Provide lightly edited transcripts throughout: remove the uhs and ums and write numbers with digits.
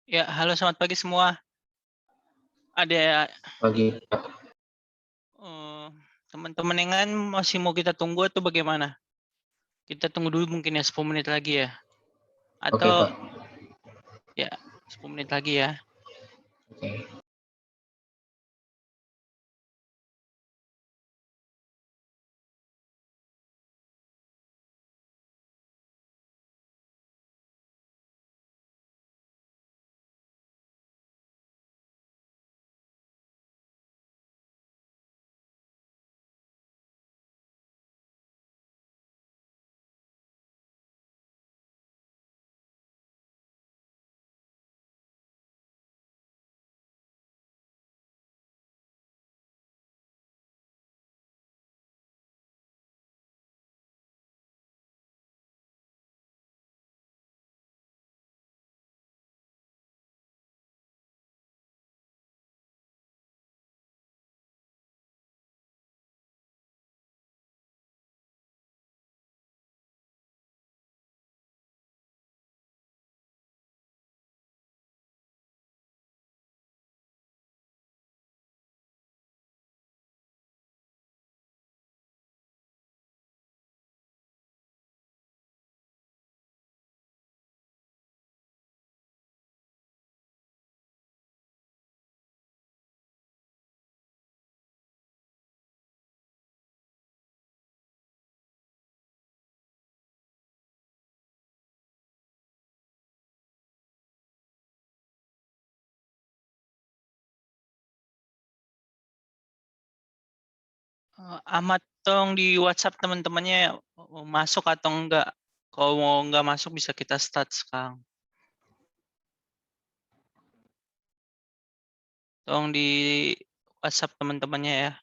Ya, halo selamat pagi semua. Ada Pagi, Kak. eh, teman-teman yang lain masih mau kita tunggu atau bagaimana? Kita tunggu dulu mungkin ya 10 menit lagi ya. Oke, Atau Pak. ya 10 menit lagi ya. Oke. Ahmad tolong di WhatsApp teman-temannya masuk atau enggak. Kalau mau enggak masuk bisa kita start sekarang. Tolong di WhatsApp teman-temannya ya.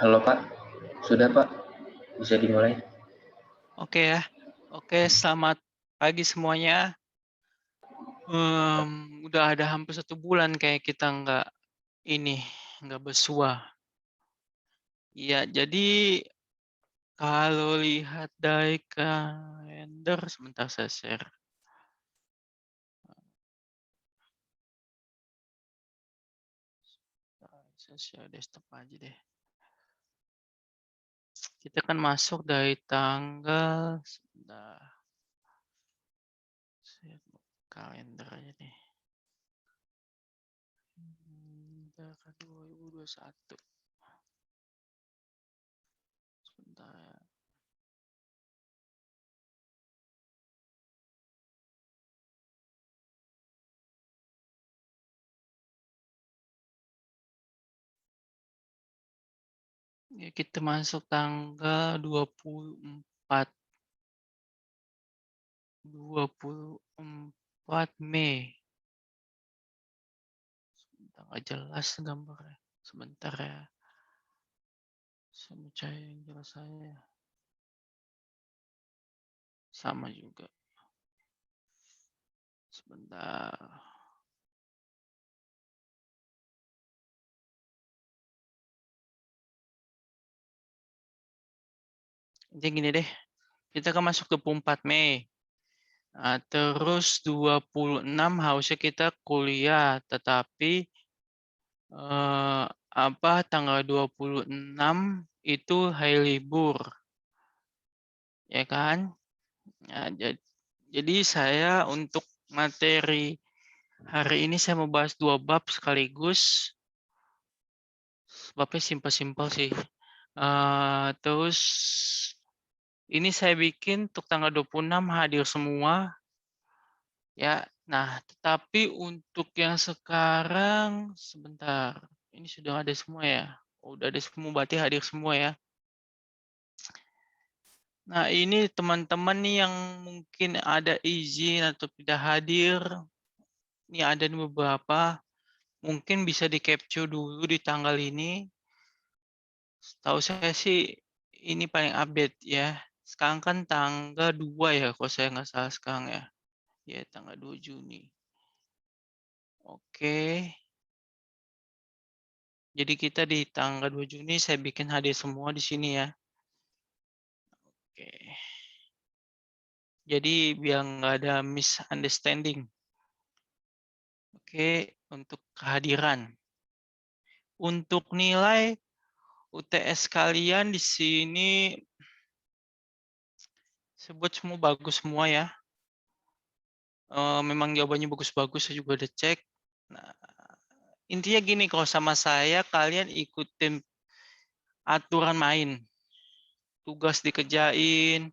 Halo, Pak. Sudah, Pak. Bisa dimulai? Oke ya. Oke, selamat pagi semuanya. Udah ada hampir 1 bulan kayak kita nggak bersua. Iya, jadi kalau lihat dari kalender, sebentar saya share. Saya share desktop aja deh. Kita kan masuk dari tanggal, sebentar, saya kalender aja deh. Tanggal 2021. Sebentar ya. Ya, kita masuk tanggal 24 Mei. Sebentar, nggak jelas gambarnya. Sebentar ya. Sama cahaya yang jelas saya. Sama juga. Sebentar. Jadi gini deh, kita kan masuk 24 Mei. Nah, terus 26 harusnya kita kuliah, tetapi tanggal 26 itu hari libur, ya kan? Ya, jadi saya untuk materi hari ini saya mau bahas 2 bab sekaligus. Babnya simpel-simpel sih. Terus ini saya bikin untuk tanggal 26 hadir semua. Ya, nah tetapi untuk yang sekarang sebentar. Ini sudah ada semua ya. Oh, udah ada semua, berarti hadir semua ya. Nah, ini teman-teman nih yang mungkin ada izin atau tidak hadir. Ini ada beberapa. Mungkin bisa di-capture dulu di tanggal ini. Tahu saya sih ini paling update ya. Sekarang kan tanggal 2 ya, kalau saya nggak salah sekarang ya. Ya, tanggal 2 Juni. Oke. Jadi kita di tanggal 2 Juni saya bikin hadir semua di sini ya. Oke. Jadi biar nggak ada misunderstanding. Oke, untuk kehadiran. Untuk nilai UTS kalian di sini sebut semua bagus semua ya. Memang jawabannya bagus-bagus, saya juga udah cek. Nah, intinya gini, kalau sama saya kalian ikutin aturan main. Tugas dikerjain,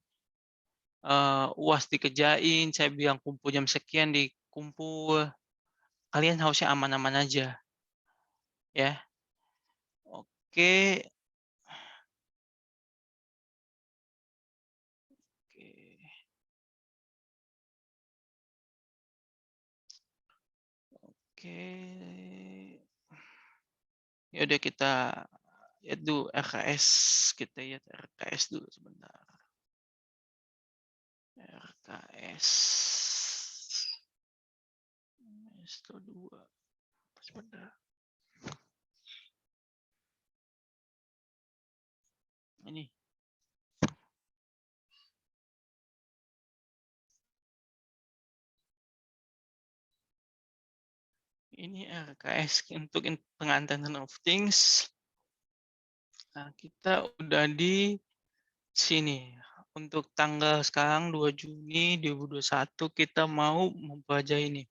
UAS dikerjain, saya bilang kumpul jam sekian dikumpul. Kalian harusnya aman-aman aja. Ya. Oke. Oke. Oke. Ya udah kita lihat dulu RKS. Kita lihat RKS dulu sebentar. RKS. Semester 2. Sebentar. Ini. Ini RKS untuk pengantaran of things. Nah, kita udah di sini. Untuk tanggal sekarang 2 Juni 2021 kita mau mempelajari ini.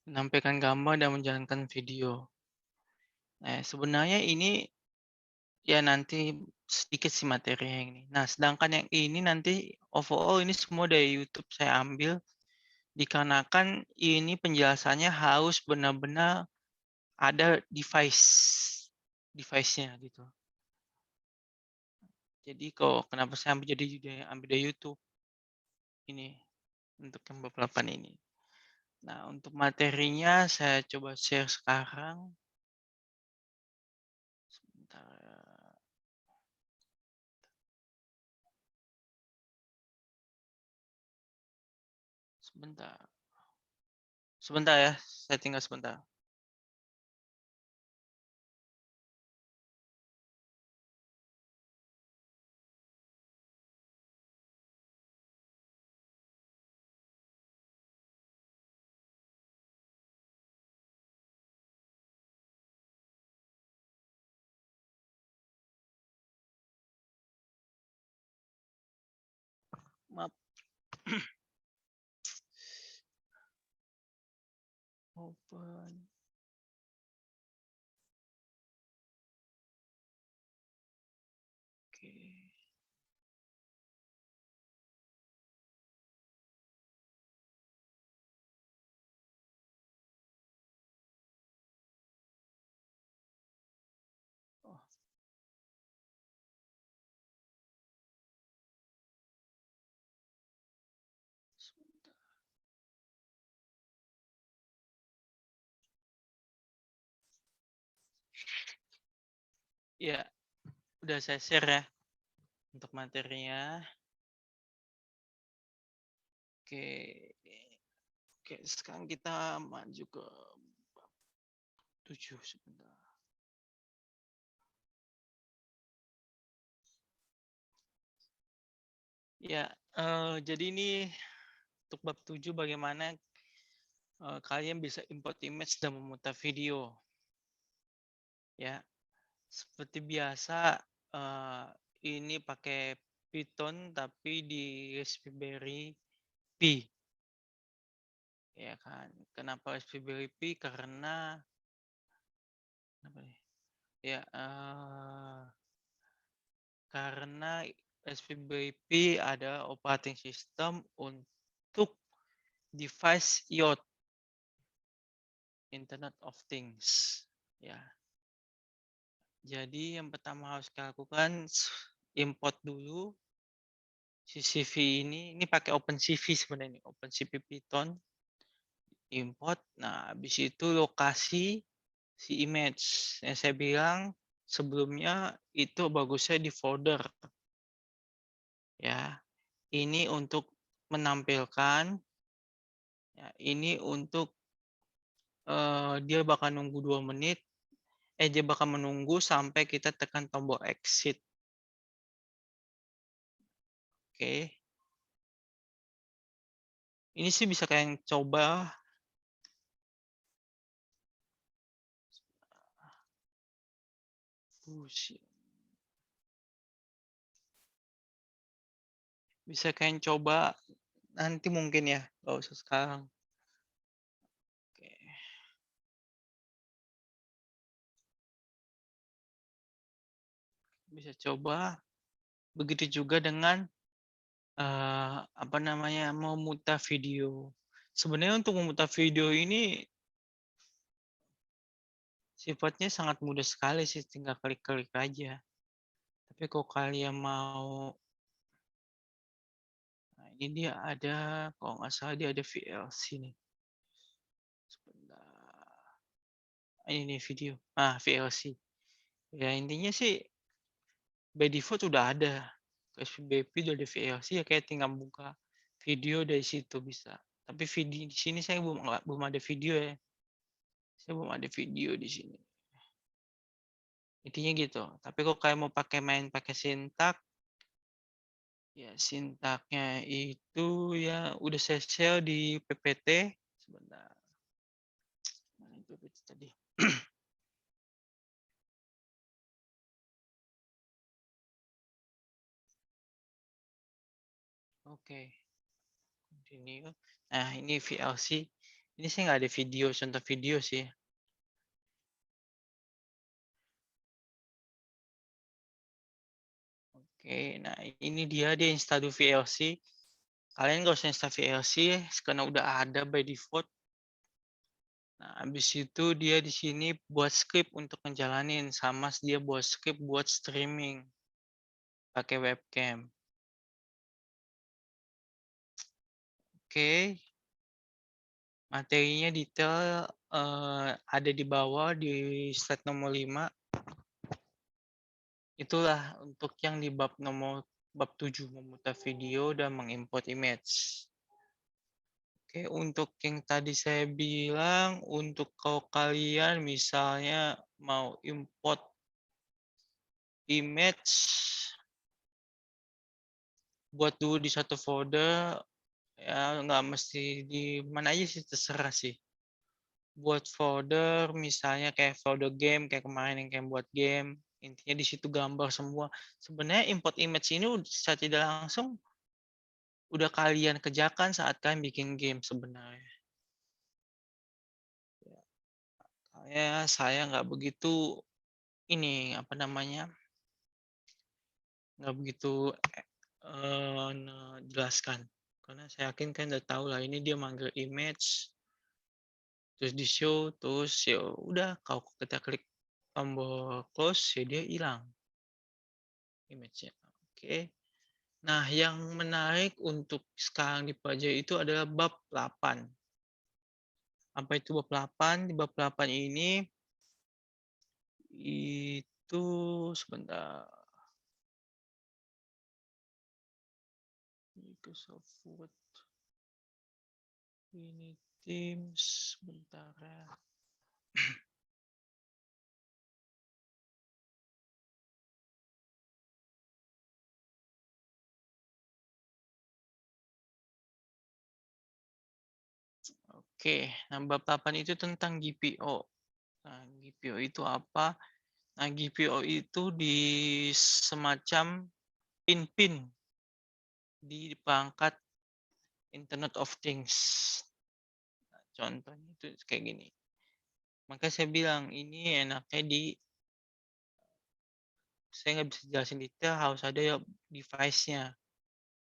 Menampilkan gambar dan menjalankan video. Nah, sebenarnya ini ya nanti sedikit sih materinya ini. Nah, sedangkan yang ini nanti overall ini semua dari YouTube saya ambil. Dikarenakan ini penjelasannya harus benar-benar ada device-nya gitu. Jadi kenapa saya ambil dari YouTube ini untuk yang beberapa ini. Nah, untuk materinya saya coba share sekarang. Sebentar. Sebentar. Sebentar ya, saya tinggal sebentar. Maaf. Open. Oke. Oh, sebentar. Ya, udah saya share ya untuk materinya. Oke. Oke, sekarang kita maju ke bab 7 sebentar. Ya, jadi ini untuk bab 7 bagaimana kalian bisa import image dan memutar video. Ya, seperti biasa ini pakai Python tapi di Raspberry Pi. Ya kan. Kenapa Raspberry Pi? Karena apa nih? Ya, karena Raspberry Pi ada operating system untuk device IoT, Internet of Things. Ya, jadi yang pertama harus kita lakukan import dulu CCV ini pakai OpenCV sebenarnya, OpenCV Python, import. Nah, habis itu lokasi si image. Yang saya bilang sebelumnya itu bagusnya di folder. Ya, ini untuk menampilkan. Ya, ini untuk dia bakal nunggu 2 menit. Dia bakal menunggu sampai kita tekan tombol exit. Oke. Ini sih bisa kalian coba. Bisa kalian coba nanti mungkin ya, nggak usah sekarang. Oke. Bisa coba. Begitu juga dengan apa namanya, memutar video. Sebenarnya untuk memutar video ini sifatnya sangat mudah sekali sih, tinggal klik-klik aja. Tapi kalau kalian mau, nah ini dia ada, kalau nggak salah dia ada VLC nih. Sebentar. Ini nih video. VLC. Ya intinya sih by default udah ada. SPBP udah ada VLC ya kayak tinggal buka video dari situ bisa. Tapi video di sini saya belum ada video ya. Saya belum ada video di sini. Intinya gitu. Tapi kalau kayak mau main pakai sintak, ya sintaknya itu ya udah saya share di PPT. Sebentar. Mana PPT tadi? Oke. Continue. Nah ini VLC. Ini saya nggak ada video, contoh video sih. Oke, nah ini dia install VLC. Kalian nggak usah install VLC karena udah ada by default. Nah, habis itu dia di sini buat script untuk ngejalanin sama dia buat script buat streaming pakai webcam. Oke. Materinya detail ada di bawah di slide nomor 5. Itulah untuk yang di bab 7 memutar video dan mengimport image. Oke, untuk yang tadi saya bilang, untuk kalau kalian misalnya mau import image, buat dulu di satu folder, ya nggak mesti di mana aja sih, terserah sih. Buat folder, misalnya kayak folder game, kayak kemarin yang kayak buat game, intinya di situ gambar semua. Sebenarnya import image ini secara tidak langsung udah kalian kerjakan saat kalian bikin game sebenarnya. Saya nggak begitu ini apa namanya, nggak begitu jelaskan karena saya yakin kan udah tahu lah ini dia manggil image terus di show terus ya udah kalau kita klik tombol close ya dia hilang image-nya. Oke. Nah, yang menarik untuk sekarang dipelajari itu adalah bab 8. Apa itu bab 8? Di bab 8 ini itu sebentar. Microsoft ini Teams bentar ya. Oke, nah papan itu tentang GPO. Nah, GPO itu apa? Nah, GPO itu di semacam pin-pin di perangkat Internet of Things. Nah, contohnya itu kayak gini. Maka saya bilang ini enaknya saya nggak bisa jelasin detail, harus ada ya device-nya.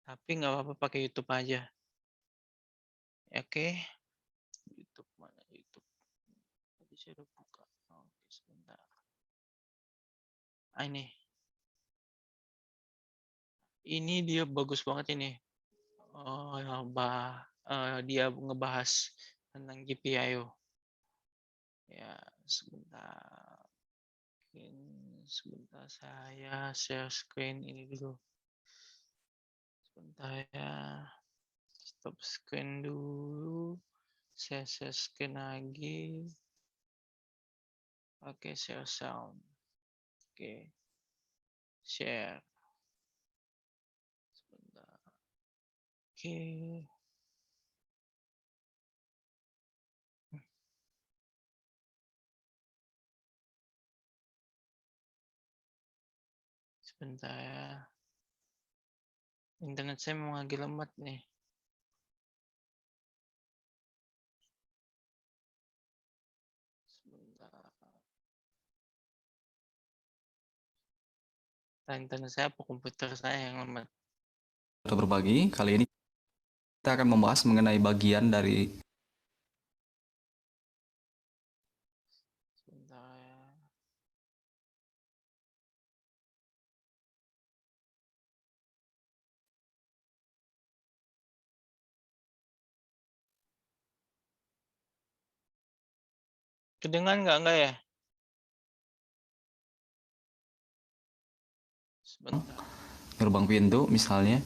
Tapi nggak apa-apa pakai YouTube aja. Oke, YouTube mana YouTube? Tadi saya udah buka. Oke, sebentar. Ini. Ini dia bagus banget ini. Dia ngebahas tentang GPIO. Ya, sebentar. Sebentar saya share screen ini dulu. Sebentar ya. Stop screen dulu. Saya share screen lagi. Oke, share sound. Oke. Share. Sebentar. Oke. Sebentar ya. Internet saya memang lagi lemot nih. Sebentar. Internet saya apa komputer saya yang lemot? Berbagi, kali ini kita akan membahas mengenai bagian dari Sebentar ya. Kedengan nggak ya? Sebentar. gerbang pintu misalnya.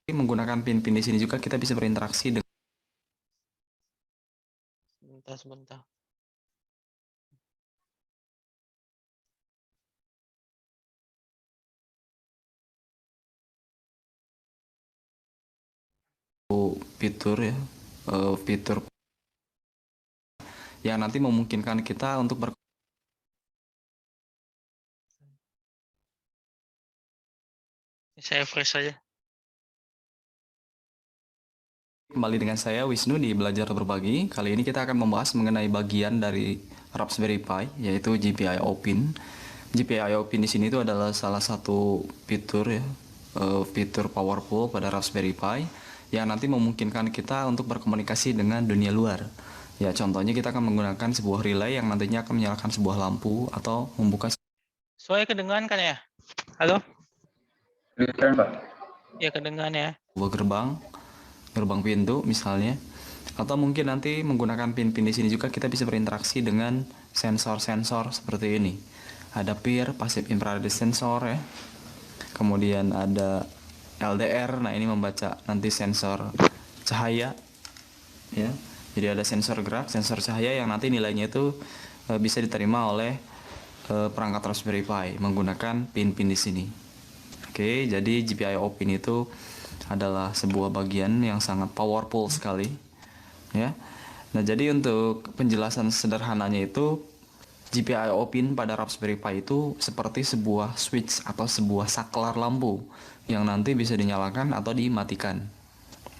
Menggunakan pin-pin di sini juga kita bisa berinteraksi dengan Sebentar. fitur ya, fitur yang nanti memungkinkan kita untuk Saya fresh saja. Kembali dengan saya Wisnu di Belajar Berbagi. Kali ini kita akan membahas mengenai bagian dari Raspberry Pi, yaitu GPIO pin. GPIO pin di sini itu adalah salah satu fitur ya, fitur powerful pada Raspberry Pi yang nanti memungkinkan kita untuk berkomunikasi dengan dunia luar. Ya, contohnya kita akan menggunakan sebuah relay yang nantinya akan menyalakan sebuah lampu atau membuka Soalnya kedengaran kan ya? Halo? Kedengeran, Pak? Ya kedengaran ya. sebuah gerbang pintu misalnya, atau mungkin nanti menggunakan pin-pin di sini juga kita bisa berinteraksi dengan sensor-sensor seperti ini. Ada PIR, passive infrared sensor ya. Kemudian ada LDR, nah ini membaca nanti sensor cahaya ya. Jadi ada sensor gerak, sensor cahaya yang nanti nilainya itu bisa diterima oleh perangkat Raspberry Pi menggunakan pin-pin di sini. Oke, jadi GPIO pin itu adalah sebuah bagian yang sangat powerful sekali ya. Nah, jadi untuk penjelasan sederhananya itu GPIO pin pada Raspberry Pi itu seperti sebuah switch atau sebuah saklar lampu yang nanti bisa dinyalakan atau dimatikan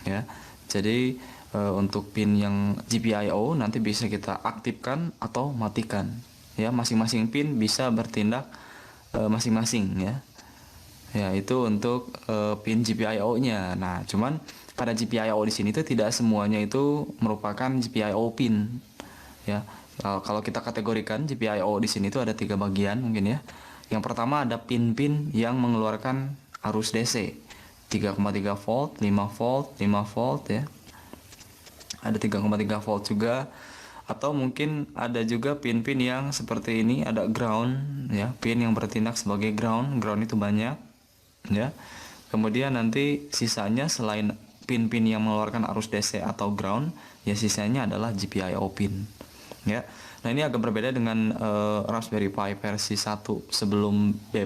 ya. Jadi untuk pin yang GPIO nanti bisa kita aktifkan atau matikan ya. Masing-masing pin bisa bertindak masing-masing ya. Ya, itu untuk pin GPIO-nya. Nah, cuman pada GPIO di sini tuh tidak semuanya itu merupakan GPIO pin. Ya, kalau kita kategorikan GPIO di sini tuh ada 3 bagian mungkin ya. Yang pertama ada pin-pin yang mengeluarkan arus DC 3,3 volt, 5 volt, 5 volt ya. Ada 3,3 volt juga. Atau mungkin ada juga pin-pin yang seperti ini, ada ground ya, pin yang bertindak sebagai ground. Ground itu banyak ya. Kemudian nanti sisanya selain pin-pin yang mengeluarkan arus DC atau ground, ya sisanya adalah GPIO pin. Ya. Nah, ini agak berbeda dengan Raspberry Pi versi 1 sebelum B+.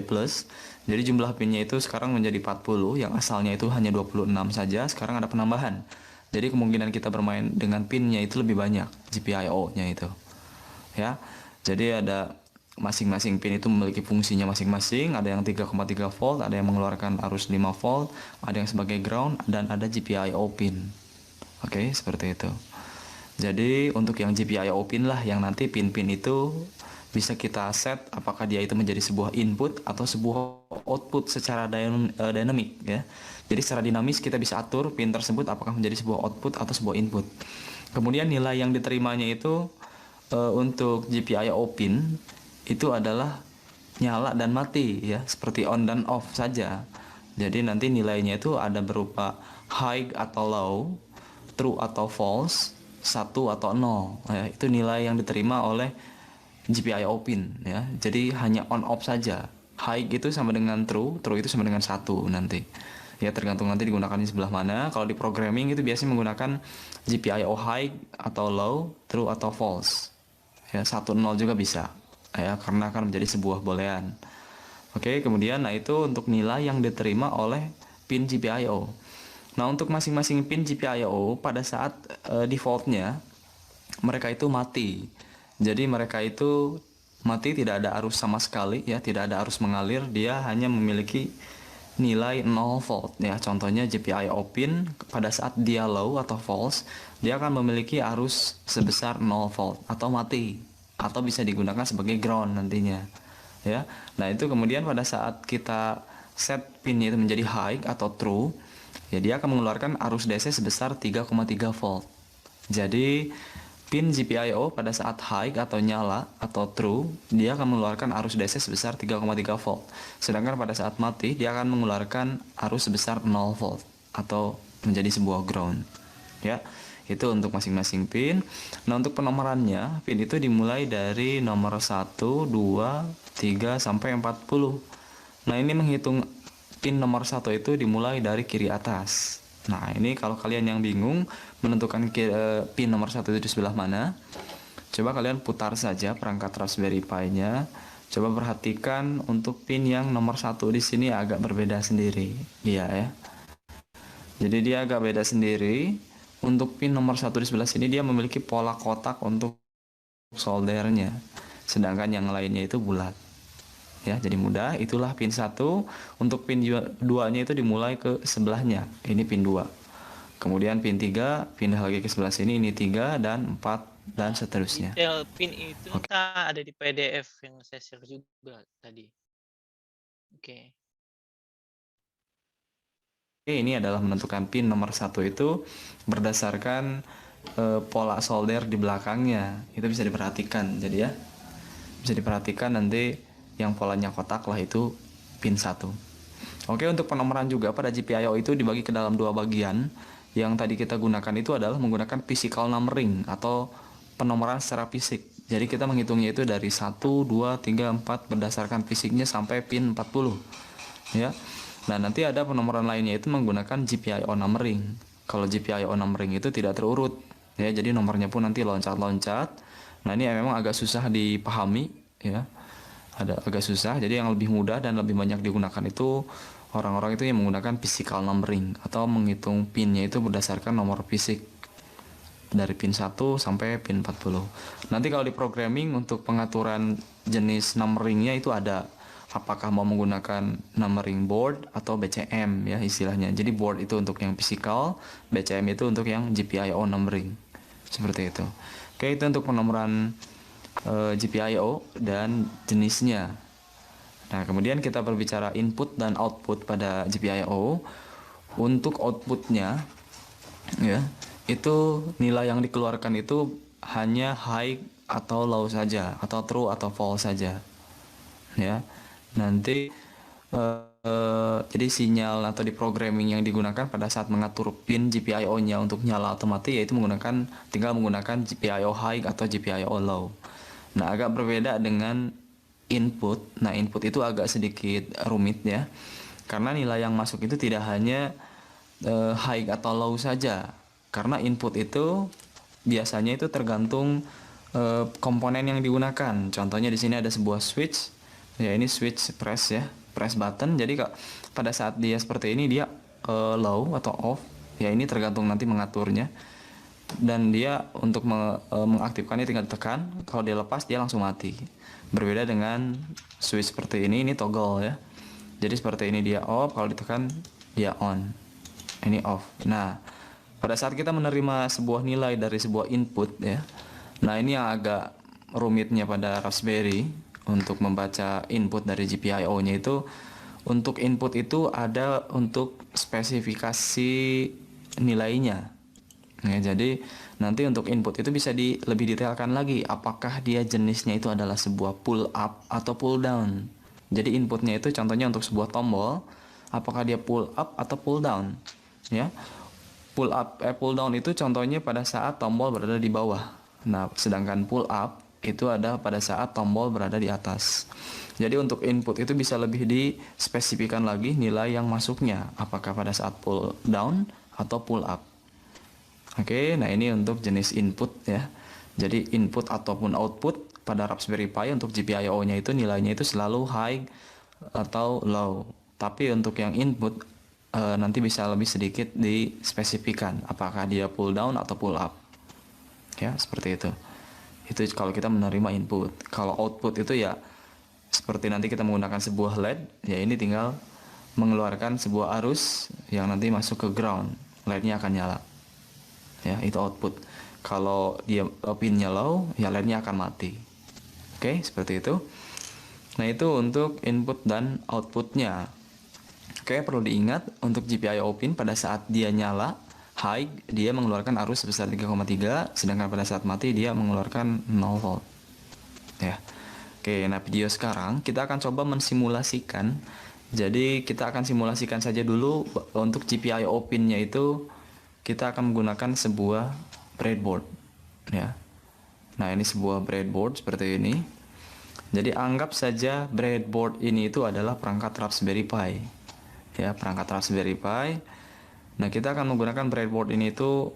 Jadi jumlah pinnya itu sekarang menjadi 40, yang asalnya itu hanya 26 saja, sekarang ada penambahan. Jadi kemungkinan kita bermain dengan pinnya itu lebih banyak, GPIO-nya itu. Ya. Jadi ada masing-masing pin itu memiliki fungsinya masing-masing, ada yang 3,3 volt, ada yang mengeluarkan arus 5 volt, ada yang sebagai ground, dan ada GPIO pin. Oke, seperti itu. Jadi untuk yang GPIO pin lah yang nanti pin-pin itu bisa kita set apakah dia itu menjadi sebuah input atau sebuah output secara dynamic ya. Jadi secara dinamis kita bisa atur pin tersebut apakah menjadi sebuah output atau sebuah input. Kemudian nilai yang diterimanya itu untuk GPIO pin itu adalah nyala dan mati ya, seperti on dan off saja. Jadi nanti nilainya itu ada berupa high atau low, true atau false, 1 atau 0 ya. Itu nilai yang diterima oleh GPIO pin ya. Jadi hanya on off saja. High itu sama dengan true, true itu sama dengan 1 nanti. Ya tergantung nanti digunakan di sebelah mana. Kalau di programming itu biasanya menggunakan GPIO high atau low, true atau false. Ya 1 0 juga bisa. Ya karena akan menjadi sebuah boolean. Oke, kemudian nah itu untuk nilai yang diterima oleh pin GPIO. Nah, untuk masing-masing pin GPIO pada saat defaultnya mereka itu mati. Jadi mereka itu mati, tidak ada arus sama sekali ya, tidak ada arus mengalir, dia hanya memiliki nilai 0 volt ya. Contohnya GPIO pin pada saat dia low atau false, dia akan memiliki arus sebesar 0 volt atau mati atau bisa digunakan sebagai ground nantinya. Ya. Nah, itu kemudian pada saat kita set pinnya itu menjadi high atau true, ya dia akan mengeluarkan arus DC sebesar 3,3 volt. Jadi pin GPIO pada saat high atau nyala atau true, dia akan mengeluarkan arus DC sebesar 3,3 volt. Sedangkan pada saat mati, dia akan mengeluarkan arus sebesar 0 volt atau menjadi sebuah ground. Ya, itu untuk masing-masing pin. Nah, untuk penomorannya, pin itu dimulai dari nomor 1, 2, 3 sampai 40. Nah, ini menghitung pin nomor 1 itu dimulai dari kiri atas. Nah, ini kalau kalian yang bingung menentukan pin nomor 1 itu di sebelah mana, coba kalian putar saja perangkat Raspberry Pi-nya. Coba perhatikan untuk pin yang nomor 1 di sini agak berbeda sendiri. Iya ya. Jadi dia agak beda sendiri. Untuk pin nomor 1 di sebelah sini dia memiliki pola kotak untuk soldernya. Sedangkan yang lainnya itu bulat. Ya, jadi mudah. Itulah pin 1. Untuk pin 2-nya itu dimulai ke sebelahnya. Ini pin 2. Kemudian pin 3 pindah lagi ke sebelah sini, ini 3 dan 4 dan seterusnya. Detail pin itu entah ada di PDF yang saya share juga tadi. Oke. Ini adalah menentukan pin nomor 1 itu berdasarkan pola solder di belakangnya. Itu bisa diperhatikan. Jadi ya, bisa diperhatikan nanti yang polanya kotak lah itu pin 1. Oke, untuk penomoran juga pada GPIO itu dibagi ke dalam 2 bagian. Yang tadi kita gunakan itu adalah menggunakan physical numbering atau penomoran secara fisik. Jadi kita menghitungnya itu dari 1, 2, 3, 4 berdasarkan fisiknya sampai pin 40. Ya. Nah, nanti ada penomoran lainnya itu menggunakan GPIO numbering. Kalau GPIO numbering itu tidak terurut. Ya, jadi nomornya pun nanti loncat-loncat. Nah, ini memang agak susah dipahami ya. Agak susah. Jadi yang lebih mudah dan lebih banyak digunakan itu orang-orang itu yang menggunakan physical numbering atau menghitung pinnya itu berdasarkan nomor fisik dari pin 1 sampai pin 40. Nanti kalau di programming untuk pengaturan jenis numberingnya itu ada apakah mau menggunakan numbering board atau BCM ya istilahnya. Jadi board itu untuk yang physical, BCM itu untuk yang GPIO numbering. Seperti itu. Oke, itu untuk penomoran GPIO dan jenisnya. Nah, kemudian kita berbicara input dan output pada GPIO. Untuk outputnya ya, itu nilai yang dikeluarkan itu hanya high atau low saja, atau true atau false saja. Ya. Nanti jadi sinyal atau di programming yang digunakan pada saat mengatur pin GPIO-nya untuk nyala atau mati yaitu tinggal menggunakan GPIO high atau GPIO low. Nah, agak berbeda dengan input. Nah, input itu agak sedikit rumit ya. Karena nilai yang masuk itu tidak hanya high atau low saja. Karena input itu biasanya itu tergantung komponen yang digunakan. Contohnya di sini ada sebuah switch. Ya, ini switch press ya, press button. Jadi kak pada saat dia seperti ini dia low atau off. Ya, ini tergantung nanti mengaturnya. Dan dia untuk mengaktifkannya tinggal tekan. Kalau dia lepas dia langsung mati. Berbeda dengan switch seperti ini toggle ya. Jadi seperti ini dia off, kalau ditekan dia on. Ini off. Nah, pada saat kita menerima sebuah nilai dari sebuah input ya. Nah, ini yang agak rumitnya pada Raspberry untuk membaca input dari GPIO-nya itu. Untuk input itu ada untuk spesifikasi nilainya. Ya, jadi nanti untuk input itu bisa lebih detailkan lagi apakah dia jenisnya itu adalah sebuah pull up atau pull down. Jadi inputnya itu contohnya untuk sebuah tombol, apakah dia pull up atau pull down. Ya. Pull down itu contohnya pada saat tombol berada di bawah. Nah, sedangkan pull up itu ada pada saat tombol berada di atas. Jadi untuk input itu bisa lebih dispesifikan lagi nilai yang masuknya, apakah pada saat pull down atau pull up. Oke, nah ini untuk jenis input ya. Jadi input ataupun output pada Raspberry Pi untuk GPIO-nya itu nilainya itu selalu high atau low. Tapi untuk yang input nanti bisa lebih sedikit dispesifikan apakah dia pull down atau pull up. Ya, seperti itu. Itu kalau kita menerima input. Kalau output itu ya seperti nanti kita menggunakan sebuah LED, ya ini tinggal mengeluarkan sebuah arus yang nanti masuk ke ground. LED-nya akan nyala. Ya, itu output. Kalau dia pinnya low, ya LED-nya akan mati. Oke, seperti itu. Nah, itu untuk input dan outputnya. Oke, perlu diingat untuk GPIO pin pada saat dia nyala high, dia mengeluarkan arus sebesar 3,3, sedangkan pada saat mati dia mengeluarkan 0 volt. Ya. Oke, nah video sekarang kita akan coba mensimulasikan. Jadi kita akan simulasikan saja dulu untuk GPIO pin-nya itu kita akan menggunakan sebuah breadboard ya. Nah, ini sebuah breadboard seperti ini. Jadi anggap saja breadboard ini itu adalah perangkat Raspberry Pi. Ya, perangkat Raspberry Pi. Nah, kita akan menggunakan breadboard ini itu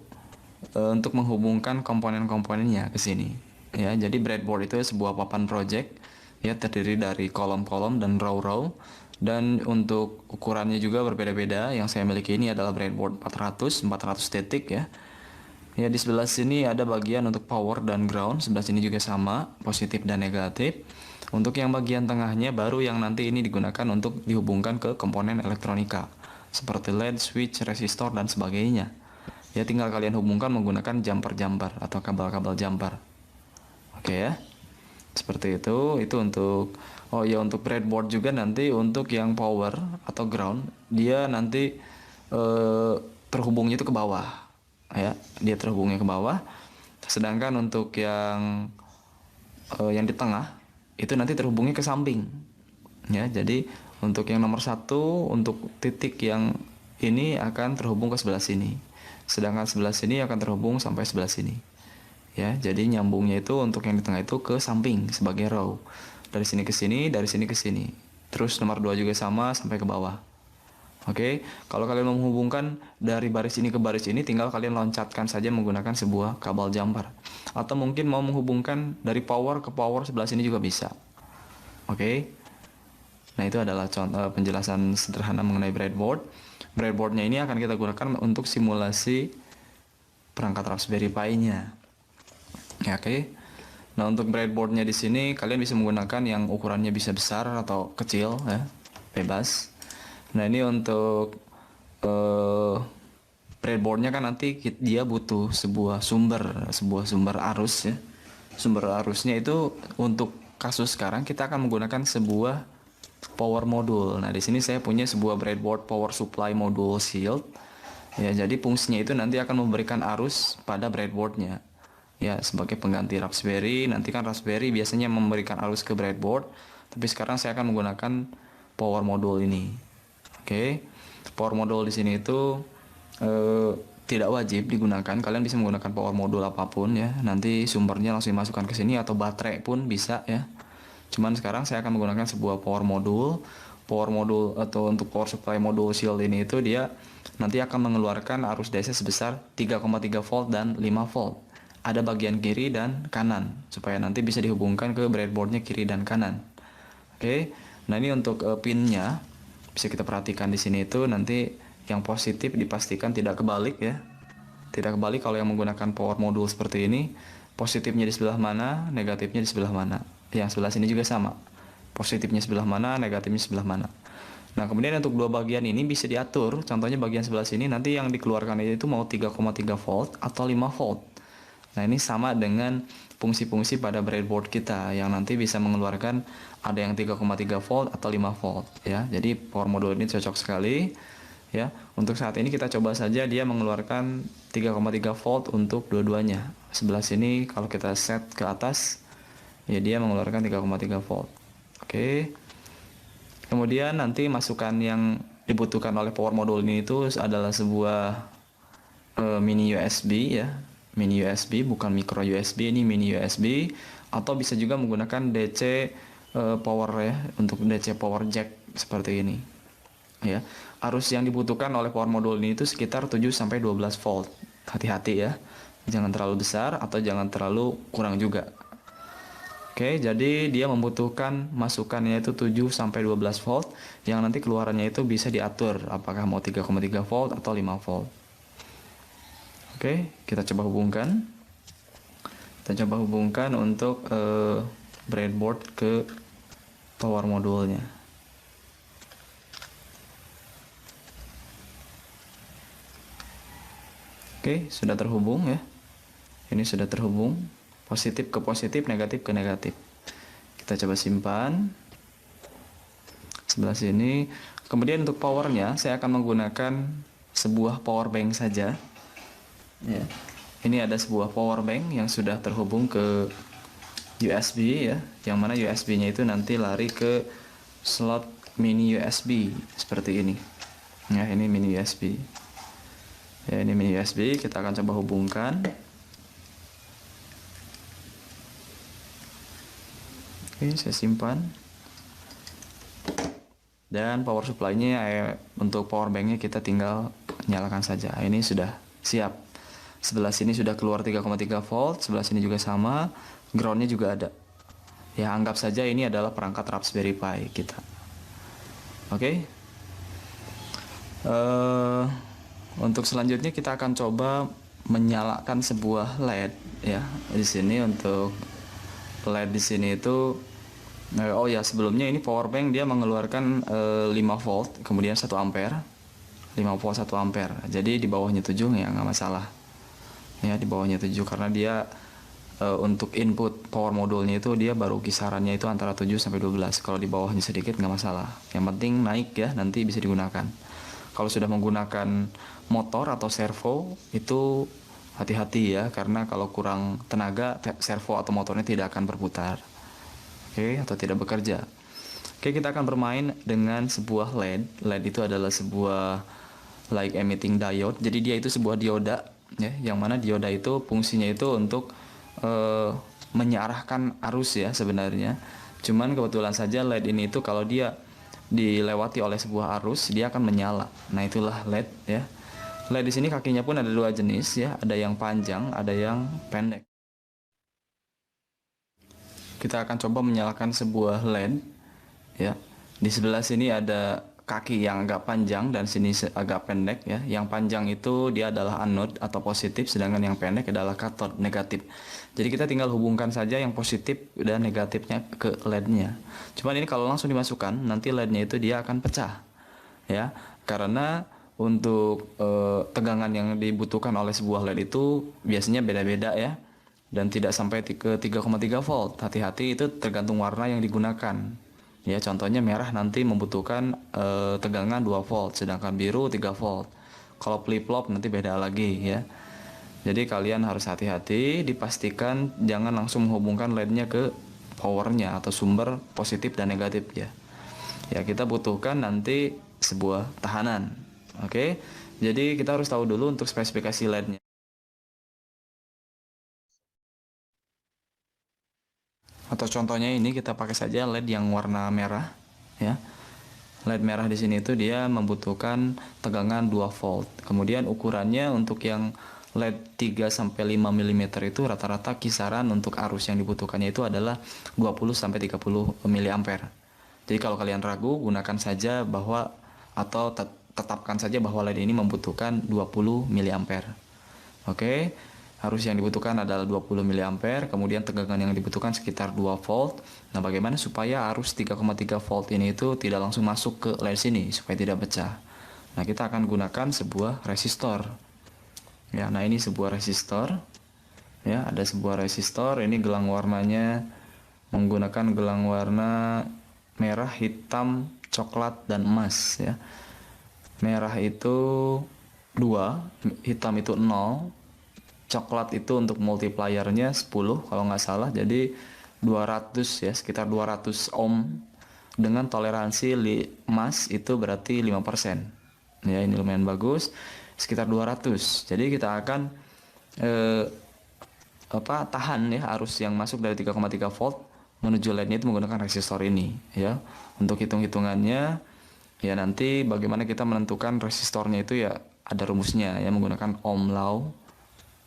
untuk menghubungkan komponen-komponennya ke sini. Ya, jadi breadboard itu sebuah papan project ya, terdiri dari kolom-kolom dan row-row. Dan untuk ukurannya juga berbeda-beda. Yang saya miliki ini adalah breadboard 400 titik ya. Ya, di sebelah sini ada bagian untuk power dan ground. Sebelah sini juga sama, positif dan negatif. Untuk yang bagian tengahnya baru yang nanti ini digunakan untuk dihubungkan ke komponen elektronika seperti LED, switch, resistor dan sebagainya. Ya, tinggal kalian hubungkan menggunakan jumper-jumper atau kabel-kabel jumper. Oke ya. Seperti itu untuk untuk breadboard juga nanti untuk yang power atau ground dia nanti terhubungnya itu ke bawah ya, dia terhubungnya ke bawah. Sedangkan untuk yang di tengah itu nanti terhubungnya ke samping ya. Jadi untuk yang nomor 1 untuk titik yang ini akan terhubung ke sebelah sini, sedangkan sebelah sini akan terhubung sampai sebelah sini. Ya, jadi nyambungnya itu untuk yang di tengah itu ke samping sebagai row. Dari sini ke sini, dari sini ke sini. Terus nomor 2 juga sama sampai ke bawah. Oke, kalau kalian mau menghubungkan dari baris ini ke baris ini, tinggal kalian loncatkan saja menggunakan sebuah kabel jumper. Atau mungkin mau menghubungkan dari power ke power sebelah sini juga bisa. Oke. Nah, itu adalah contoh penjelasan sederhana mengenai breadboard. Breadboardnya ini akan kita gunakan untuk simulasi perangkat Raspberry Pi-nya. Ya, oke. Nah, untuk breadboardnya di sini kalian bisa menggunakan yang ukurannya bisa besar atau kecil ya, bebas. Nah, ini untuk breadboardnya kan nanti dia butuh sebuah sumber arus ya. Sumber arusnya itu untuk kasus sekarang kita akan menggunakan sebuah power module. Nah, di sini saya punya sebuah breadboard power supply module shield. Ya, jadi fungsinya itu nanti akan memberikan arus pada breadboardnya. Ya, sebagai pengganti Raspberry. Nanti kan Raspberry biasanya memberikan arus ke breadboard, tapi sekarang saya akan menggunakan power module ini. Oke. Power module di sini itu tidak wajib digunakan. Kalian bisa menggunakan power module apapun ya. Nanti sumbernya langsung dimasukkan ke sini atau baterai pun bisa ya. Cuman sekarang saya akan menggunakan sebuah power module power module atau untuk power supply module shield ini itu dia nanti akan mengeluarkan arus DC sebesar 3,3 volt dan 5 volt. Ada bagian kiri dan kanan supaya nanti bisa dihubungkan ke breadboardnya kiri dan kanan. Oke, nah ini untuk pinnya bisa kita perhatikan di sini itu nanti yang positif dipastikan tidak kebalik ya. Tidak kebalik kalau yang menggunakan power module seperti ini, positifnya di sebelah mana, negatifnya di sebelah mana. Yang sebelah sini juga sama. Positifnya sebelah mana, negatifnya sebelah mana. Nah, kemudian untuk dua bagian ini bisa diatur. Contohnya bagian sebelah sini nanti yang dikeluarkan itu mau 3,3 volt atau 5 volt. Nah, ini sama dengan fungsi-fungsi pada breadboard kita yang nanti bisa mengeluarkan ada yang 3,3 volt atau 5 volt ya. Jadi power module ini cocok sekali ya. Untuk saat ini kita coba saja dia mengeluarkan 3,3 volt untuk dua-duanya. Sebelah sini kalau kita set ke atas ya dia mengeluarkan 3,3 volt. Oke. Kemudian nanti masukan yang dibutuhkan oleh power module ini itu adalah sebuah mini USB ya. Mini USB bukan micro USB, ini mini USB, atau bisa juga menggunakan DC power ya, untuk DC power jack seperti ini. Ya. Arus yang dibutuhkan oleh power module ini itu sekitar 7 sampai 12 volt. Hati-hati ya. Jangan terlalu besar atau jangan terlalu kurang juga. Oke, jadi dia membutuhkan masukannya itu 7 sampai 12 volt yang nanti keluarannya itu bisa diatur apakah mau 3,3 volt atau 5 volt. Oke, kita coba hubungkan. Kita coba hubungkan untuk breadboard ke power modulnya. Oke, sudah terhubung ya. Ini sudah terhubung. Positif ke positif, negatif ke negatif. Kita coba simpan. Sebelah sini. Kemudian untuk powernya, saya akan menggunakan sebuah power bank saja. Ya. Ini ada sebuah power bank yang sudah terhubung ke USB ya. Yang mana USB-nya itu nanti lari ke slot mini USB seperti ini. Ya, ini mini USB. Ya, ini mini USB. Kita akan coba hubungkan. Oke, saya simpan. Dan power supply-nya untuk power bank-nya kita tinggal nyalakan saja. Ini sudah siap. Sebelah sini sudah keluar 3,3 volt, sebelah sini juga sama. Ground-nya juga ada. Ya, anggap saja ini adalah perangkat Raspberry Pi kita. Oke. Untuk selanjutnya kita akan coba menyalakan sebuah LED ya. Di sini untuk LED di sini itu oh ya, sebelumnya ini power bank dia mengeluarkan 5 volt, kemudian 1 ampere. 5 volt 1 ampere. Jadi di bawahnya 7 ya nggak masalah. Ya, di bawahnya 7 karena dia untuk input power modulnya itu dia baru kisarannya itu antara 7 sampai 12. Kalau di bawahnya sedikit nggak masalah. Yang penting naik ya, nanti bisa digunakan. Kalau sudah menggunakan motor atau servo itu hati-hati ya, karena kalau kurang tenaga servo atau motornya tidak akan berputar. Oke, atau tidak bekerja. Oke, kita akan bermain dengan sebuah LED. LED itu adalah sebuah light emitting diode. Jadi dia itu sebuah dioda ya, yang mana dioda itu fungsinya itu untuk mengarahkan arus ya sebenarnya. Cuman kebetulan saja LED ini itu kalau dia dilewati oleh sebuah arus, dia akan menyala. Nah, itulah LED ya. LED di sini kakinya pun ada dua jenis ya, ada yang panjang, ada yang pendek. Kita akan coba menyalakan sebuah LED ya. Di sebelah sini ada kaki yang agak panjang dan sini agak pendek ya. Yang panjang itu dia adalah anode atau positif, sedangkan yang pendek adalah kathode negatif. Jadi kita tinggal hubungkan saja yang positif dan negatifnya ke LED-nya. Cuman ini kalau langsung dimasukkan, nanti LED-nya itu dia akan pecah ya. Karena untuk tegangan yang dibutuhkan oleh sebuah LED itu biasanya beda-beda ya. Dan tidak sampai ke 3,3 volt. Hati-hati, itu tergantung warna yang digunakan. Ya, contohnya merah nanti membutuhkan tegangan 2 volt, sedangkan biru 3 volt. Kalau flip-flop nanti beda lagi ya. Jadi kalian harus hati-hati, dipastikan jangan langsung menghubungkan LED-nya ke powernya atau sumber positif dan negatif ya. Ya, kita butuhkan nanti sebuah tahanan. Oke. Jadi kita harus tahu dulu untuk spesifikasi LED-nya. Atau contohnya ini kita pakai saja LED yang warna merah ya. LED merah di sini itu dia membutuhkan tegangan 2 volt. Kemudian ukurannya untuk yang LED 3 sampai 5 mm itu rata-rata kisaran untuk arus yang dibutuhkannya itu adalah 20 sampai 30 mA. Jadi kalau kalian ragu, gunakan saja bahwa atau tetapkan saja bahwa LED ini membutuhkan 20 mA. Oke. Arus yang dibutuhkan adalah 20 mA, kemudian tegangan yang dibutuhkan sekitar 2 volt. Nah, bagaimana supaya arus 3,3 volt ini itu tidak langsung masuk ke LED sini supaya tidak pecah? Nah, kita akan gunakan sebuah resistor. Ya, nah ini sebuah resistor. Ya, ada sebuah resistor, ini gelang warnanya menggunakan gelang warna merah, hitam, coklat dan emas ya. Merah itu 2, hitam itu 0. Coklat itu untuk multipliernya 10 kalau nggak salah, jadi 200 ya, sekitar 200 ohm dengan toleransi emas itu berarti 5%. Ya, ini lumayan bagus, sekitar 200. Jadi kita akan tahan ya arus yang masuk dari 3,3 volt menuju LED-nya itu menggunakan resistor ini ya. Untuk hitung-hitungannya ya nanti bagaimana kita menentukan resistornya itu ya ada rumusnya ya, menggunakan Ohm law.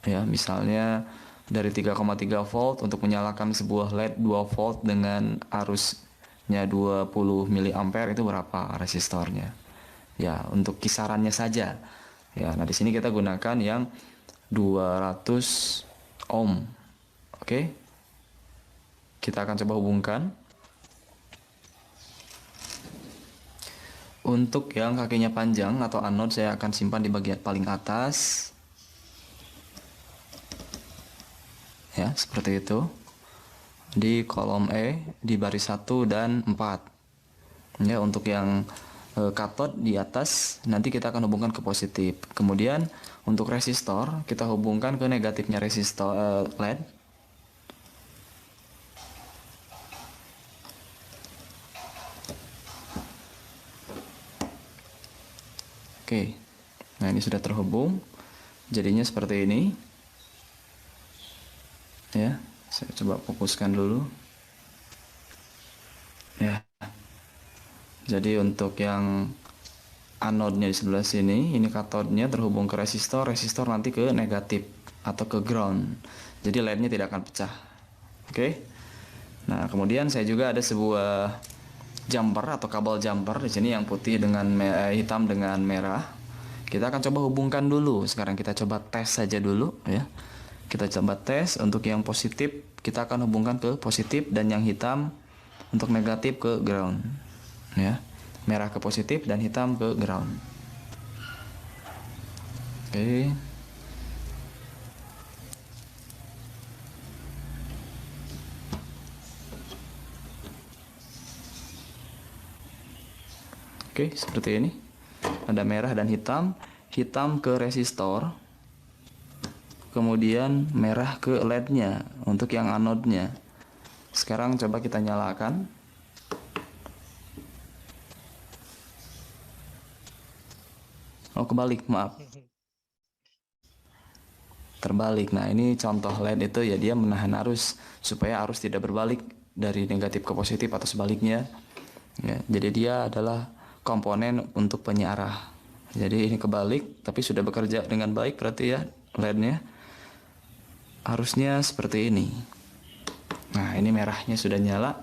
Ya, misalnya dari 3,3 volt untuk menyalakan sebuah LED 2 volt dengan arusnya 20 mA itu berapa resistornya? Ya, untuk kisarannya saja. Ya, nah di sini kita gunakan yang 200 ohm. Oke. Kita akan coba hubungkan. Untuk yang kakinya panjang atau anode saya akan simpan di bagian paling atas. Ya, seperti itu. Di kolom E di baris 1 dan 4. Ya, untuk yang kathode di atas nanti kita akan hubungkan ke positif. Kemudian untuk resistor kita hubungkan ke negatifnya resistor LED. Oke. Nah, ini sudah terhubung. Jadinya seperti ini. Ya, saya coba fokuskan dulu. Ya. Jadi untuk yang anodnya di sebelah sini, ini katodnya terhubung ke resistor, resistor nanti ke negatif atau ke ground. Jadi LED-nya tidak akan pecah. Oke. Nah, kemudian saya juga ada sebuah jumper atau kabel jumper di sini yang putih dengan hitam dengan merah. Kita akan coba hubungkan dulu. Sekarang kita coba tes saja dulu ya. Kita coba tes untuk yang positif, kita akan hubungkan ke positif dan yang hitam untuk negatif ke ground. Ya. Merah ke positif dan hitam ke ground. Oke. Oke, seperti ini. Ada merah dan hitam. Hitam ke resistor. Kemudian merah ke LED-nya untuk yang anodnya. Sekarang coba kita nyalakan. Oh, kebalik, maaf. Terbalik. Nah, ini contoh LED itu ya, dia menahan arus supaya arus tidak berbalik dari negatif ke positif atau sebaliknya. Ya, jadi dia adalah komponen untuk penyarah. Jadi ini kebalik tapi sudah bekerja dengan baik berarti ya LED-nya. Harusnya seperti ini. Nah, ini merahnya sudah nyala.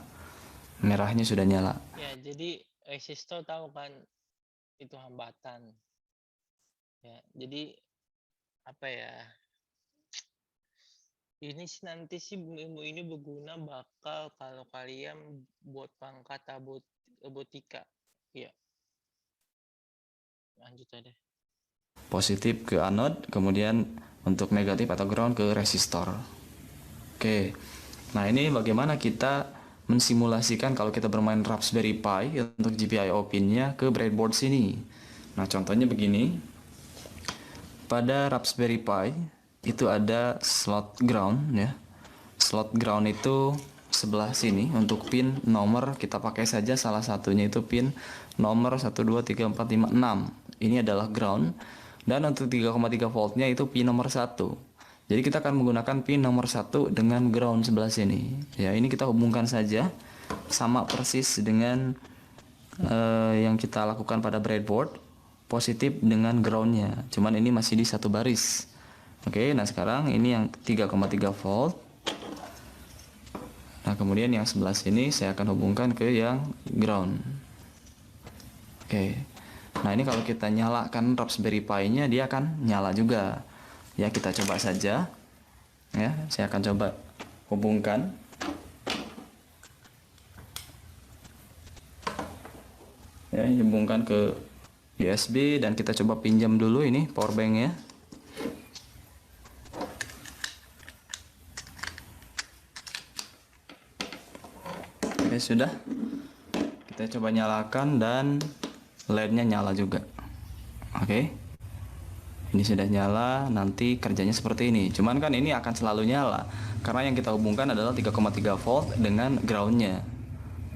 Merahnya sudah nyala. Ya, jadi resistor tahu kan itu hambatan. Ya, jadi apa ya? Ini sih nanti sih ilmu ini berguna bakal kalau kalian buat pangkat robotika. Iya. Lanjut aja. Positif ke anode, kemudian untuk negatif atau ground ke resistor. Oke. Nah, ini bagaimana kita mensimulasikan kalau kita bermain Raspberry Pi untuk GPIO pin-nya ke breadboard sini. Nah, contohnya begini. Pada Raspberry Pi itu ada slot ground ya. Slot ground itu sebelah sini untuk pin nomor, kita pakai saja salah satunya itu pin nomor 1 2 3 4 5 6. Ini adalah ground. Dan untuk 3,3 voltnya itu pin nomor 1. Jadi kita akan menggunakan pin nomor 1 dengan ground sebelah sini. Ya, ini kita hubungkan saja sama persis dengan yang kita lakukan pada breadboard positif dengan groundnya, cuman ini masih di satu baris. Oke, nah sekarang ini yang 3,3 volt. Nah kemudian yang sebelah sini saya akan hubungkan ke yang ground. Oke, nah ini kalau kita nyalakan Raspberry Pi-nya dia akan nyala juga. Ya kita coba saja. Ya, saya akan coba hubungkan. Ya, hubungkan ke USB dan kita coba pinjam dulu ini power bank-nya. Oke, sudah. Kita coba nyalakan dan LED-nya nyala juga. Oke. Ini sudah nyala, nanti kerjanya seperti ini. Cuman kan ini akan selalu nyala karena yang kita hubungkan adalah 3,3 volt dengan ground-nya.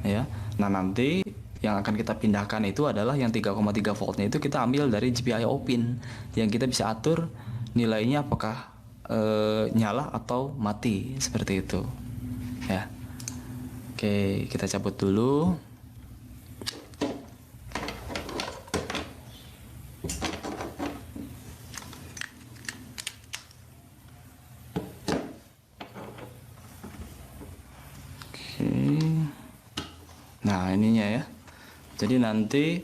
Ya. Nah, nanti yang akan kita pindahkan itu adalah yang 3,3 voltnya itu kita ambil dari GPIO pin yang kita bisa atur nilainya apakah nyala atau mati seperti itu. Ya. Oke, kita cabut dulu. Nah ininya ya. Jadi nanti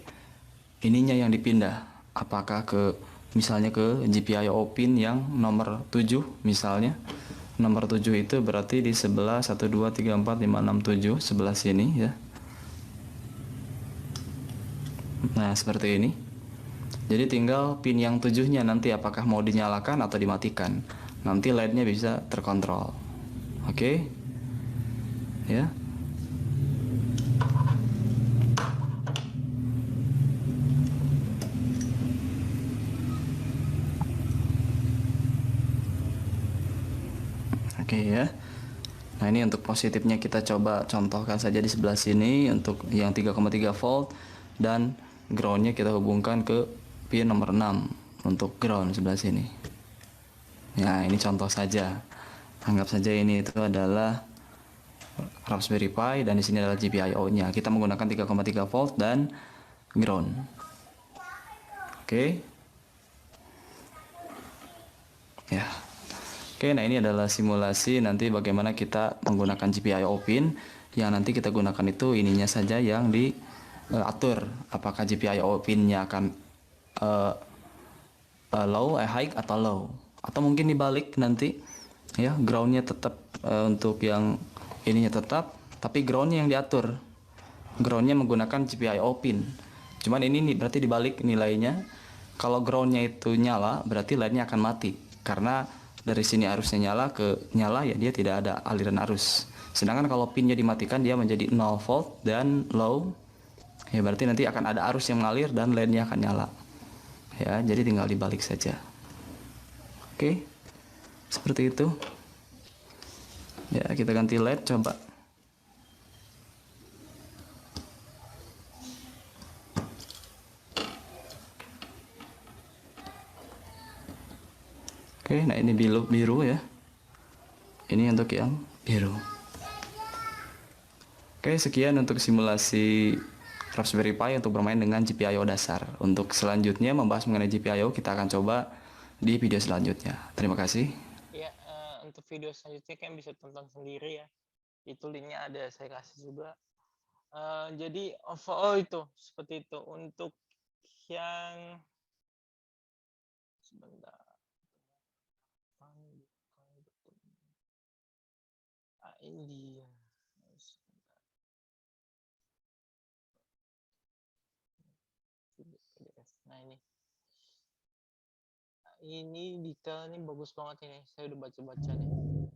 ininya yang dipindah. Apakah ke misalnya ke GPIO pin yang nomor 7 misalnya. Nomor 7 itu berarti di sebelah 1, 2, 3, 4, 5, 6, 7 sebelah sini ya. Nah seperti ini. Jadi tinggal pin yang 7-nya nanti apakah mau dinyalakan atau dimatikan. Nanti LED-nya bisa terkontrol. Oke. Ya. Oke ya. Nah ini untuk positifnya kita coba contohkan saja di sebelah sini untuk yang 3,3 volt dan groundnya kita hubungkan ke pin nomor 6 untuk ground sebelah sini. Nah ini contoh saja. Anggap saja ini itu adalah Raspberry Pi dan di sini adalah GPIO-nya. Kita menggunakan 3,3 volt dan ground. Oke. Ya. Oke, nah ini adalah simulasi nanti bagaimana kita menggunakan GPIO pin yang nanti kita gunakan itu ininya saja yang diatur apakah GPIO pinnya akan low, high atau low atau mungkin dibalik nanti ya groundnya tetap untuk yang ininya tetap tapi groundnya yang diatur groundnya menggunakan GPIO pin cuman ini berarti dibalik nilainya kalau groundnya itu nyala berarti LED-nya akan mati karena dari sini arusnya nyala ke nyala ya dia tidak ada aliran arus. Sedangkan kalau pinnya dimatikan dia menjadi 0 volt dan low. Ya berarti nanti akan ada arus yang mengalir dan LED-nya akan nyala. Ya, jadi tinggal dibalik saja. Oke. Seperti itu. Ya, kita ganti LED coba. Oke, nah ini biru ya. Ini untuk yang biru. Oke, sekian untuk simulasi Raspberry Pi untuk bermain dengan GPIO dasar. Untuk selanjutnya membahas mengenai GPIO kita akan coba di video selanjutnya. Terima kasih. Ya, untuk video selanjutnya kan bisa tonton sendiri ya. Itu linknya ada saya kasih juga. Jadi overall itu seperti itu. Untuk yang sebentar. Ini dia. Nah ini detail ini bagus banget ini. Saya udah baca-baca nih.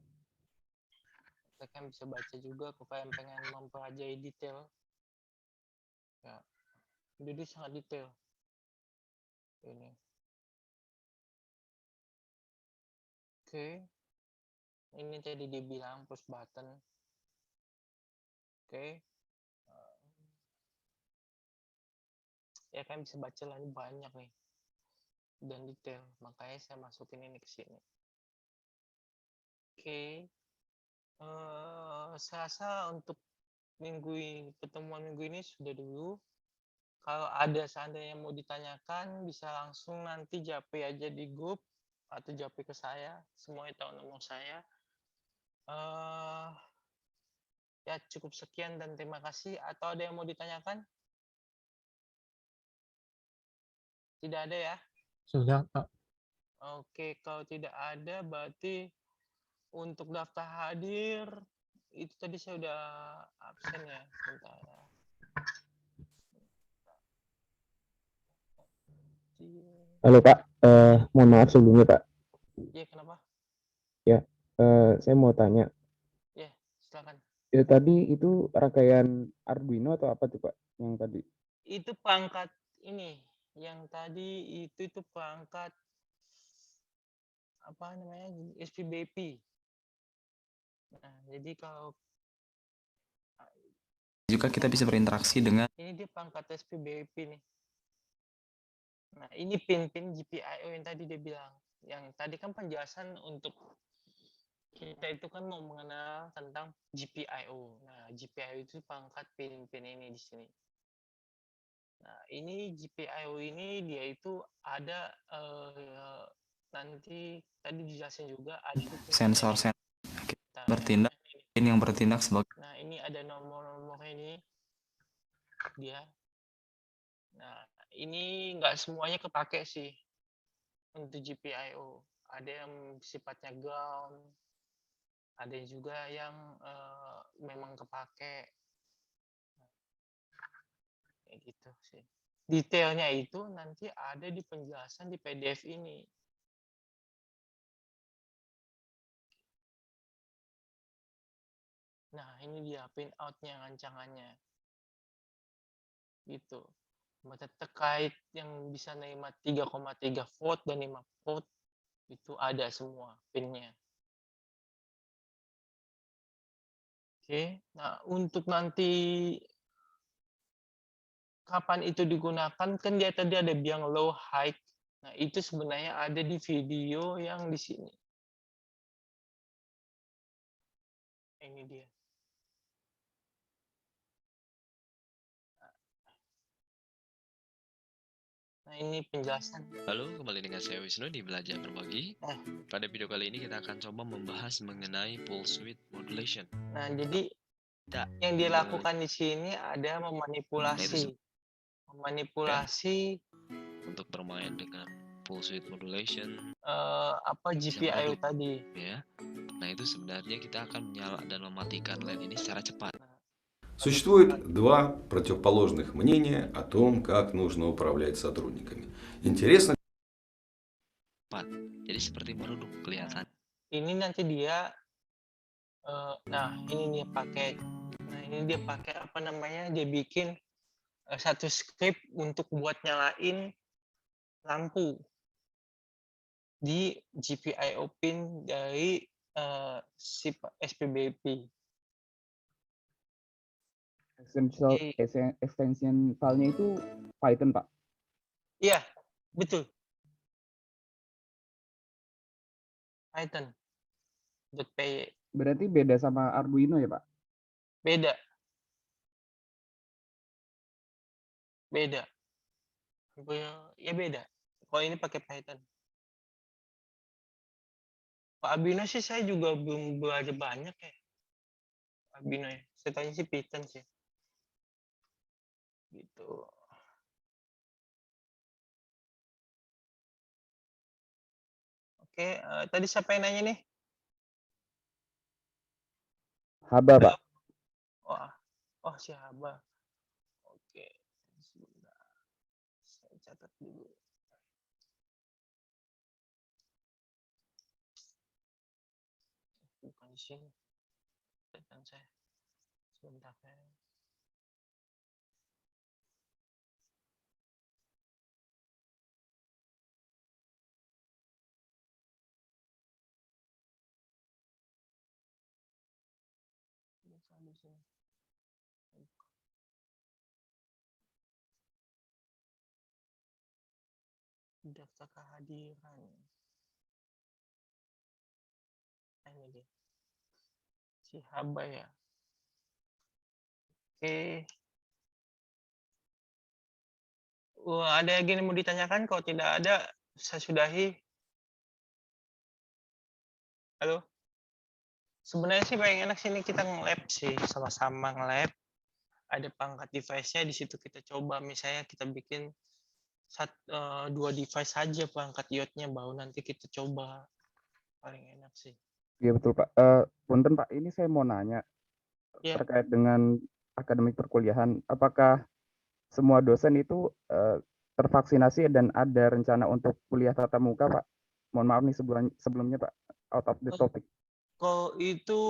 Kalian bisa baca juga kalau kalian pengen mempelajari detail. Ya, jadi sangat detail. Ini. Oke. Ini tadi dibilang push button. Oke. Ya kan bisa baca lagi banyak nih dan detail, makanya saya masukin ini ke sini. Oke. Saya rasa untuk pertemuan minggu ini sudah dulu. Kalau ada seandainya mau ditanyakan, bisa langsung nanti japri aja di grup atau japri ke saya. Semuanya tahu nomor saya. Ya cukup sekian dan terima kasih. Atau ada yang mau ditanyakan? Tidak ada ya? Sudah, Pak. Oke, kalau tidak ada berarti untuk daftar hadir itu tadi saya udah absen ya. Sebentar. Halo Pak, mohon maaf sebelumnya Pak. Iya, kenapa? Ya, saya mau tanya. Ya, silakan. Ya, tadi itu rangkaian Arduino atau apa tuh Pak? Yang tadi? Itu perangkat ini, yang tadi itu perangkat apa namanya SPBP. Nah, jadi kalau Juga kita bisa berinteraksi dengan ini dia perangkat SPBP nih. Nah, ini pin-pin GPIO yang tadi dia bilang. Yang tadi kan penjelasan untuk kita itu kan mau mengenal tentang GPIO. Nah, GPIO itu perangkat pin-pin ini di sini. Nah, ini GPIO ini dia itu ada nanti tadi dijelasin juga ada di sensor bertindak yang bertindak sebagai. Nah, ini ada nomor-nomor ini dia. Nah, ini nggak semuanya kepake sih untuk GPIO. Ada yang sifatnya ground, ada juga yang memang kepake. Kayak gitu sih. Detailnya itu nanti ada di penjelasan di PDF ini. Nah, ini dia print out-nya rancangannya. Gitu. Terkait yang bisa nerima 3,3 volt dan 5 volt itu ada semua pinnya. Oke, nah untuk nanti kapan itu digunakan kan dia tadi ada bilang low height. Nah, itu sebenarnya ada di video yang di sini. Ini dia. Nah, ini penjelasan. Halo, kembali dengan saya Wisnu di Belajar Berbagi. Pada video kali ini kita akan coba membahas mengenai pulse width modulation. Nah, jadi yang dia lakukan di sini ada memanipulasi. Memanipulasi untuk bermain dengan pulse width modulation. GPIO tadi. Ya. Nah, itu sebenarnya kita akan menyala dan mematikan LED ini secara cepat. Существует два противоположных мнения о том, как нужно управлять сотрудниками. Интересно. Jadi seperti meruduk kelihatan. Ini nanti dia, ini dia pakai, apa namanya? Dia bikin satu script untuk buat nyalain lampu di GPIO pin dari si SPBP. Extension filenya itu Python, Pak? Iya, betul. Python. .py. Berarti beda sama Arduino ya, Pak? Beda. Beda. Ya beda. Kalau ini pakai Python. Pak Arduino sih saya juga belum belajar banyak ya. Arduino ya. Saya tanya sih Python sih. Gitu. Oke, tadi siapa yang nanya nih? Haba, Pak. Oh, si Haba. Oke. Sebentar. Saya catat dulu. Bukan di sini. Dan saya. Sebentar ya. Di sini. Daftar kehadiran. Ini dia. Si Haba ya. Oke. Ada lagi yang mau ditanyakan? Kalau tidak ada, saya sudahi. Halo? Sebenarnya sih paling enak sini kita nge-lab sih, sama-sama nge-lab. Ada perangkat device-nya di situ kita coba. Misalnya kita bikin 2 device saja perangkat iotnya, baru nanti kita coba. Paling enak sih. Iya betul Pak. Punten Pak, ini saya mau nanya Ya, terkait dengan akademik perkuliahan. Apakah semua dosen itu tervaksinasi dan ada rencana untuk kuliah tatap muka Pak? Mohon maaf nih sebelumnya Pak, out of the topic. kalau itu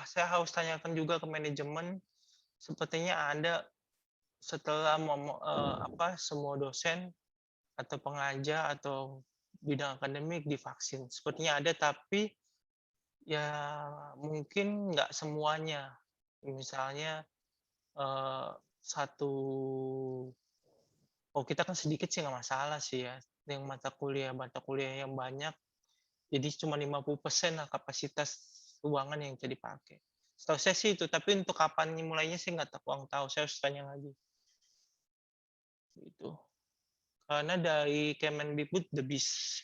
saya harus tanyakan juga ke manajemen. Sepertinya ada setelah semua dosen atau pengajar atau bidang akademik divaksin. Sepertinya ada, tapi ya mungkin nggak semuanya. Misalnya satu, oh kita kan sedikit sih nggak masalah sih ya. Yang mata kuliah yang banyak, jadi cuma 50% lah kapasitas ruangan yang bisa dipakai. Setahu saya sih itu, tapi untuk kapan mulainya sih nggak kurang tahu. Saya harus tanya lagi. Itu. Karena dari Kemendikbud udah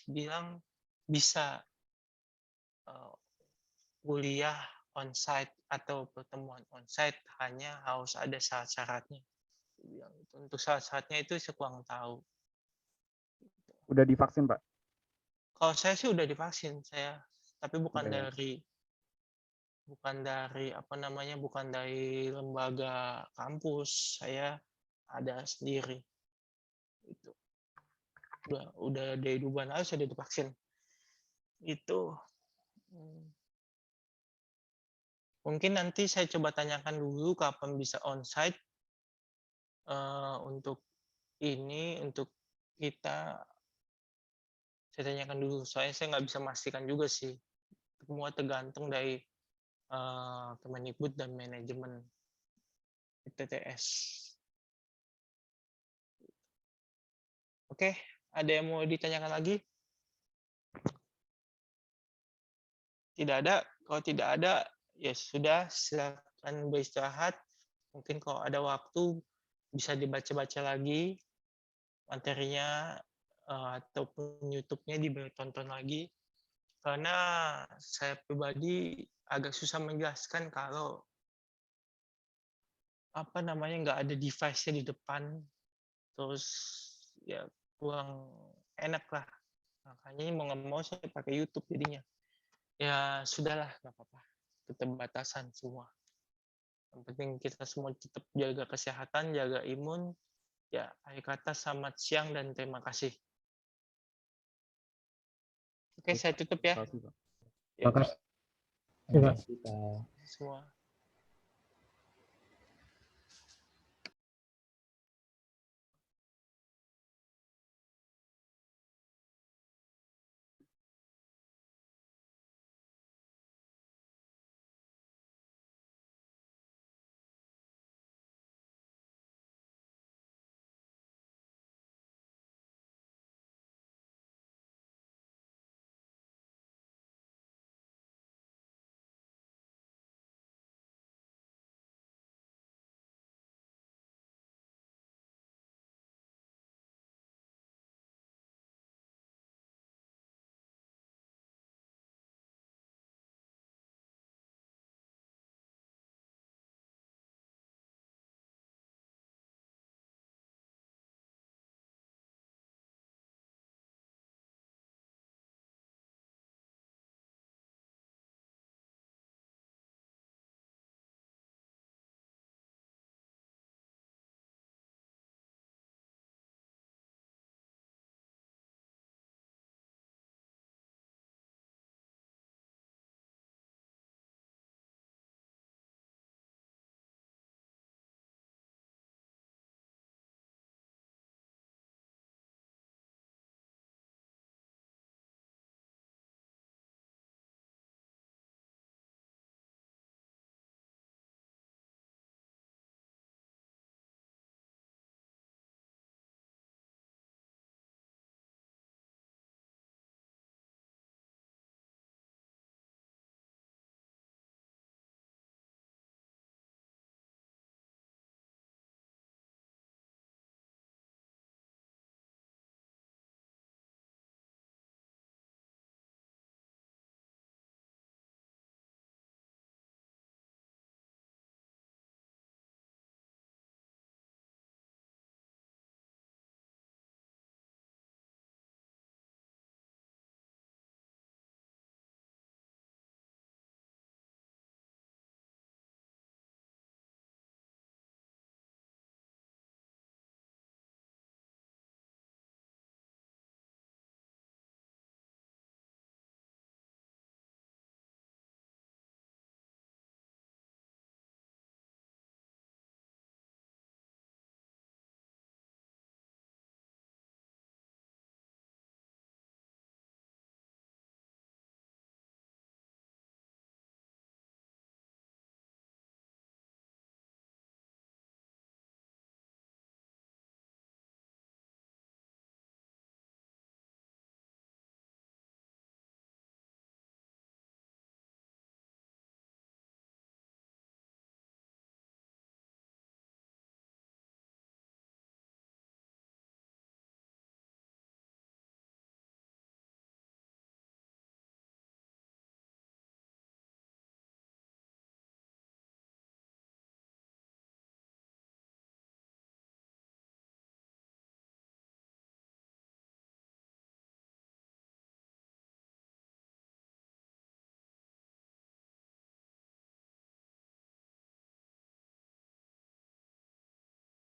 bilang bisa kuliah onsite atau pertemuan onsite, hanya harus ada syarat-syaratnya. Untuk syarat-syaratnya itu saya kurang tahu. Udah divaksin Pak? Kalau saya sih udah divaksin saya, tapi bukan Udah ya. bukan dari lembaga kampus, saya ada sendiri. Itu. Udah dari 2 bulan lalu saya udah divaksin. Itu. Mungkin nanti saya coba tanyakan dulu kapan bisa onsite untuk kita. Saya tanyakan dulu, soalnya saya nggak bisa memastikan juga sih. Semua tergantung dari Kemendikbud dan manajemen TTS. Oke, ada yang mau ditanyakan lagi? Tidak ada. Kalau tidak ada, ya sudah, silakan beristirahat. Mungkin kalau ada waktu bisa dibaca-baca lagi materinya ataupun YouTube-nya ditonton lagi. Karena saya pribadi agak susah menjelaskan kalau nggak ada device-nya di depan, terus ya kurang enak lah. Makanya mau nggak mau saya pakai YouTube jadinya. Ya sudahlah, nggak apa-apa. Keterbatasan semua. Yang penting kita semua tetap jaga kesehatan, jaga imun. Ya, akhir kata selamat siang dan terima kasih. Oke, saya tutup ya. Terima kasih Pak. Ya, Makasih. semua.